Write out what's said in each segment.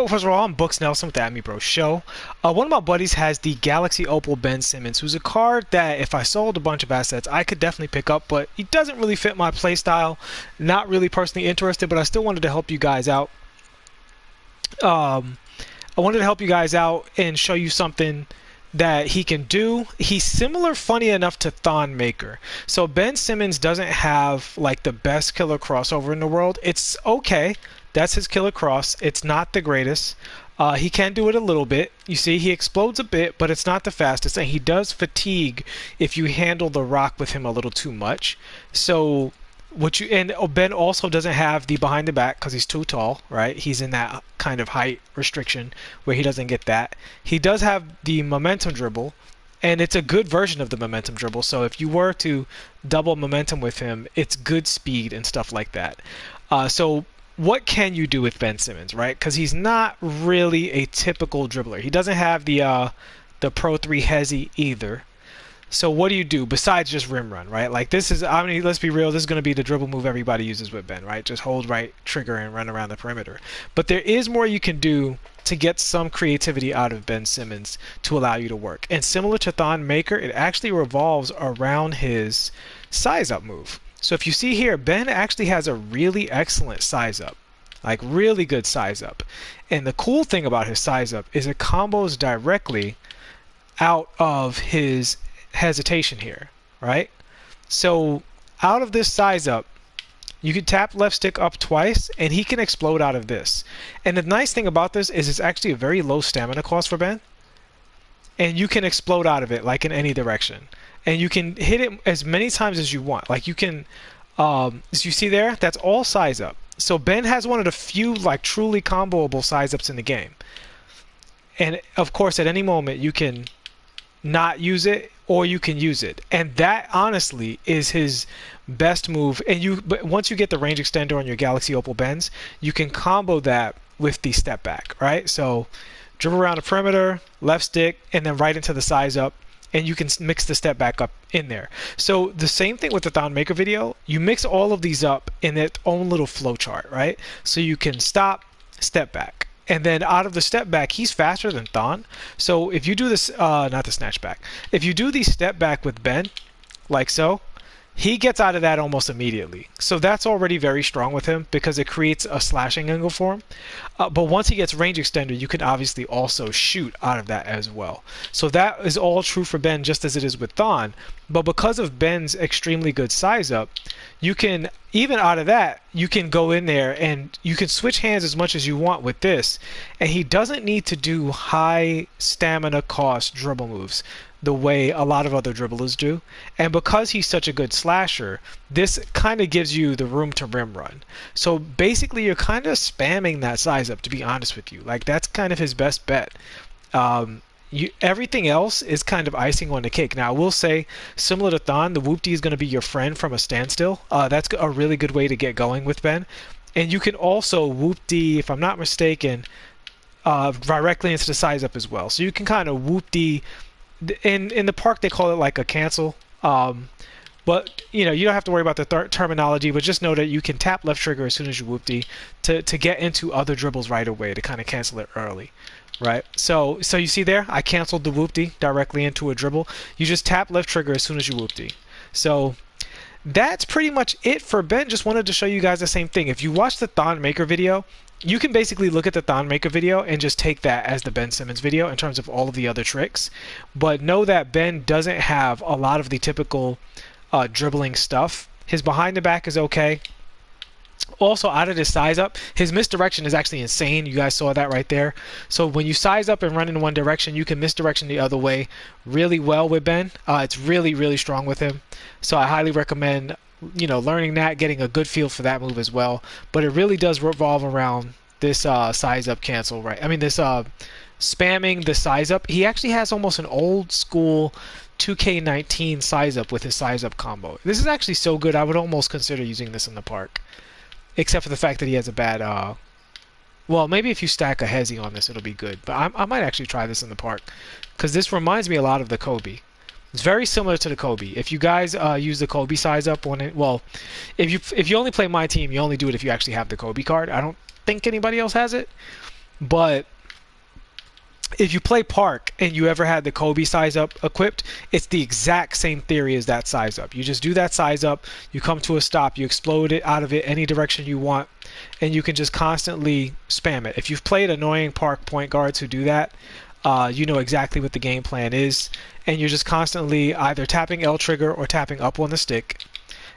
first of all, I'm Books Nelson with the Admi Bro Show. One of my buddies has the Galaxy Opal Ben Simmons, who's a card that if I sold a bunch of assets, I could definitely pick up, but he doesn't really fit my playstyle. Not really personally interested, but I still wanted to help you guys out. I wanted to help you guys out and show you something that he can do. He's similar, funny enough, to Thon Maker. So Ben Simmons doesn't have like the best killer crossover in the world. It's okay. That's his killer cross. It's not the greatest. He can do it a little bit. You see, he explodes a bit, but it's not the fastest, and he does fatigue if you handle the rock with him a little too much. So Ben also doesn't have the behind the back because he's too tall, right? He's in that kind of height restriction where he doesn't get that. He does have the momentum dribble, and it's a good version of the momentum dribble. So if you were to double momentum with him, it's good speed and stuff like that. So what can you do with Ben Simmons, right? Because he's not really a typical dribbler. He doesn't have the Pro 3 Hezi either. So what do you do besides just rim run, right? Like this is, I mean, let's be real, this is going to be the dribble move everybody uses with Ben, right? Just hold right trigger and run around the perimeter. But there is more you can do to get some creativity out of Ben Simmons to allow you to work. And similar to Thon Maker, it actually revolves around his size up move. So if you see here, Ben actually has a really excellent size up, like really good size up. And the cool thing about his size up is it combos directly out of his hesitation here, right? So out of this size up, you can tap left stick up twice and he can explode out of this. And the nice thing about this is it's actually a very low stamina cost for Ben, and you can explode out of it like in any direction, and you can hit it as many times as you want. Like you can as you see there, that's all size up. So Ben has one of the few like truly comboable size ups in the game, and of course at any moment you can not use it or you can use it, and that honestly is his best move. And but once you get the range extender on your Galaxy Opal Bens, you can combo that with the step back, right? So dribble around the perimeter, left stick, and then right into the size up, and you can mix the step back up in there. So the same thing with the Thon Maker video, you mix all of these up in their own little flow chart, right? So you can stop, step back. And then out of the step back, he's faster than Thon. So if you do this, not the snatch back, if you do the step back with Ben, like so, he gets out of that almost immediately. So that's already very strong with him because it creates a slashing angle for him. But once he gets range extender, you can obviously also shoot out of that as well. So that is all true for Ben just as it is with Thon. But because of Ben's extremely good size up, you can, even out of that, you can go in there and you can switch hands as much as you want with this. And he doesn't need to do high stamina cost dribble moves the way a lot of other dribblers do. And because he's such a good slasher, this kind of gives you the room to rim run. So basically you're kind of spamming that size up, to be honest with you. Like that's kind of his best bet. Everything else is kind of icing on the cake. Now I will say, similar to Thon, the Whoopty is going to be your friend from a standstill. That's a really good way to get going with Ben. And you can also Whoopty, if I'm not mistaken, directly into the size up as well. So you can kind of Whoopty. In the park they call it like a cancel, but you know, you don't have to worry about the terminology, but just know that you can tap left trigger as soon as you whoopty to get into other dribbles right away to kind of cancel it early, right? So you see there, I canceled the whoopty directly into a dribble. You just tap left trigger as soon as you whoopty. So that's pretty much it for Ben. Just wanted to show you guys the same thing. If you watch the Thon Maker video, you can basically look at the Thon Maker video and just take that as the Ben Simmons video in terms of all of the other tricks. But know that Ben doesn't have a lot of the typical dribbling stuff. His behind the back is okay. Also, out of his size up, his misdirection is actually insane. You guys saw that right there. So when you size up and run in one direction, you can misdirection the other way really well with Ben. It's really, really strong with him. So I highly recommend, you know, learning that, getting a good feel for that move as well. But it really does revolve around this size up cancel, right? I mean, this spamming the size up. He actually has almost an old school 2K19 size up with his size up combo. This is actually so good, I would almost consider using this in the park. Except for the fact that he has a bad, well, maybe if you stack a Hezi on this, it'll be good. But I might actually try this in the park, because this reminds me a lot of the Kobe. It's very similar to the Kobe. If you guys use the Kobe size up on it, well, if you only play MyTeam, you only do it if you actually have the Kobe card. I don't think anybody else has it. But if you play Park and you ever had the Kobe size up equipped, it's the exact same theory as that size up. You just do that size up, you come to a stop, you explode it out of it any direction you want, and you can just constantly spam it. If you've played annoying Park point guards who do that, you know exactly what the game plan is, and you're just constantly either tapping L trigger or tapping up on the stick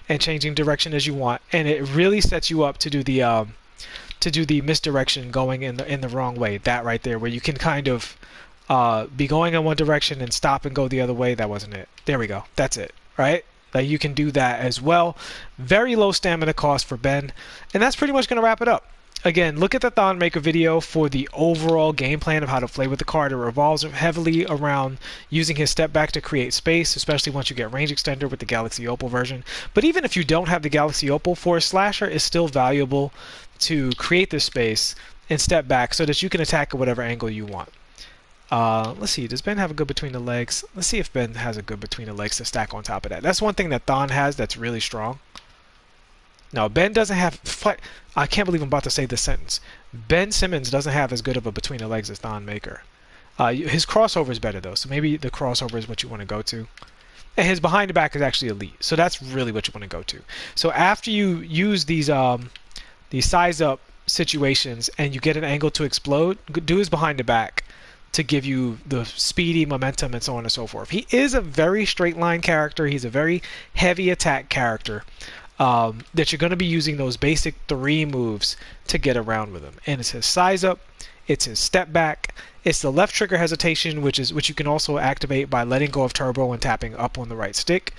and changing direction as you want, and it really sets you up to do the misdirection going in the wrong way. That right there, where you can kind of be going in one direction and stop and go the other way. That wasn't it. There we go. That's it. Right? Like you can do that as well. Very low stamina cost for Ben, and that's pretty much going to wrap it up. Again, look at the Thon Maker video for the overall game plan of how to play with the card. It revolves heavily around using his step back to create space, especially once you get range extender with the Galaxy Opal version. But even if you don't have the Galaxy Opal, for a slasher, it's still valuable to create this space and step back so that you can attack at whatever angle you want. Let's see, does Ben have a good between the legs? Let's see if Ben has a good between the legs to stack on top of that. That's one thing that Thon has that's really strong. No, Ben doesn't have... I can't believe I'm about to say this sentence. Ben Simmons doesn't have as good of a between the legs as Thon Maker. His crossover is better, though, so maybe the crossover is what you want to go to. And his behind the back is actually elite, so that's really what you want to go to. So after you use these size up situations and you get an angle to explode, do his behind the back to give you the speedy momentum and so on and so forth. He is a very straight line character. He's a very heavy attack character. That you're going to be using those basic 3 moves to get around with him. And it's his size up, it's his step back, it's the left trigger hesitation, which you can also activate by letting go of turbo and tapping up on the right stick.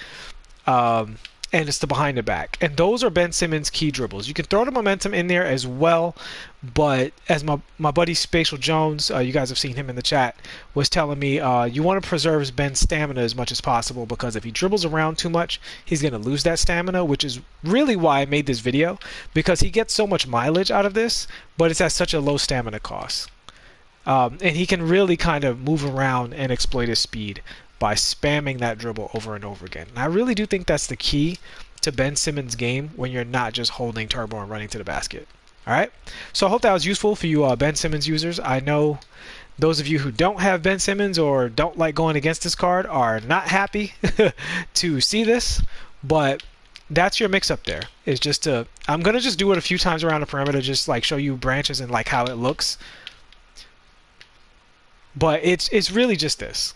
And it's the behind the back. And those are Ben Simmons' key dribbles. You can throw the momentum in there as well, but as my buddy Spatial Jones, you guys have seen him in the chat, was telling me, you want to preserve Ben's stamina as much as possible, because if he dribbles around too much, he's going to lose that stamina, which is really why I made this video, because he gets so much mileage out of this, but it's at such a low stamina cost. And he can really kind of move around and exploit his speed by spamming that dribble over and over again. And I really do think that's the key to Ben Simmons' game when you're not just holding turbo and running to the basket. Alright, so I hope that was useful for you Ben Simmons users. I know those of you who don't have Ben Simmons or don't like going against this card are not happy to see this, but that's your mix up there. It's just I'm gonna just do it a few times around the perimeter, just like show you branches and like how it looks. But it's really just this.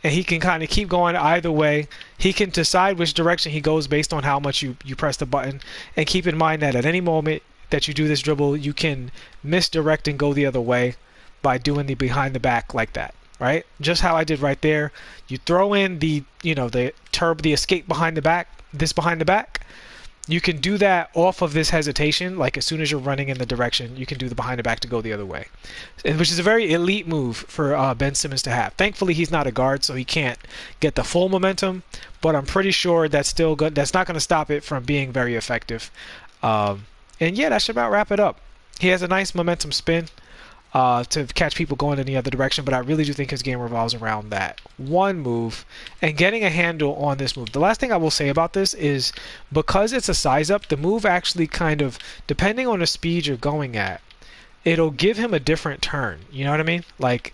And he can kind of keep going either way. He can decide which direction he goes based on how much you press the button. And keep in mind that at any moment that you do this dribble, you can misdirect and go the other way by doing the behind the back like that, right? Just how I did right there. You throw in the escape behind the back, this behind the back. You can do that off of this hesitation, like as soon as you're running in the direction, you can do the behind the back to go the other way, which is a very elite move for Ben Simmons to have. Thankfully, he's not a guard, so he can't get the full momentum, but I'm pretty sure that's still good. That's not going to stop it from being very effective. And yeah, that should about wrap it up. He has a nice momentum spin to catch people going in the other direction, but I really do think his game revolves around that one move and getting a handle on this move. The last thing I will say about this is because it's a size up, the move actually kind of, depending on the speed you're going at, it'll give him a different turn. You know what I mean? Like,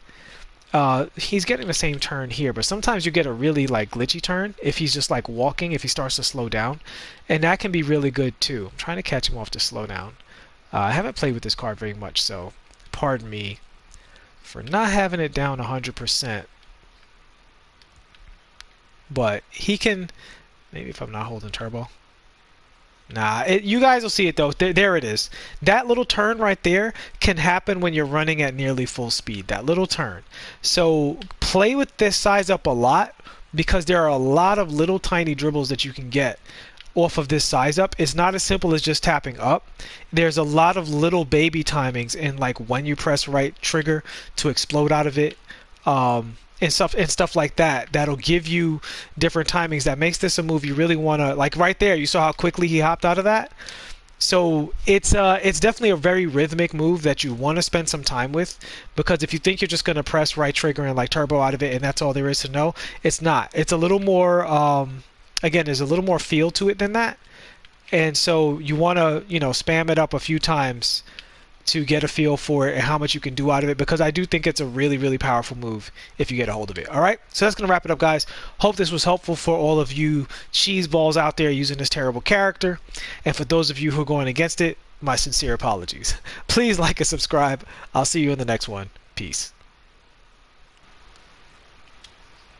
he's getting the same turn here, but sometimes you get a really like glitchy turn if he's just like walking, if he starts to slow down, and that can be really good too. I'm trying to catch him off to slow down. I haven't played with this card very much, so pardon me for not having it down 100%, but he can, maybe if I'm not holding turbo. Nah, you guys will see it though. There it is. That little turn right there can happen when you're running at nearly full speed. That little turn. So play with this size up a lot, because there are a lot of little tiny dribbles that you can get off of this size up. It's not as simple as just tapping up. There's a lot of little baby timings in like when you press right trigger to explode out of it, and stuff like that, that'll give you different timings that makes this a move you really want to, like right there, you saw how quickly he hopped out of that. So it's definitely a very rhythmic move that you want to spend some time with, because if you think you're just going to press right trigger and like turbo out of it and that's all there is to know, it's not. It's a little more again, there's a little more feel to it than that, and so you want to spam it up a few times to get a feel for it and how much you can do out of it, because I do think it's a really, really powerful move if you get a hold of it. All right, so that's going to wrap it up, guys. Hope this was helpful for all of you cheese balls out there using this terrible character. And for those of you who are going against it, my sincere apologies. Please like and subscribe. I'll see you in the next one. Peace.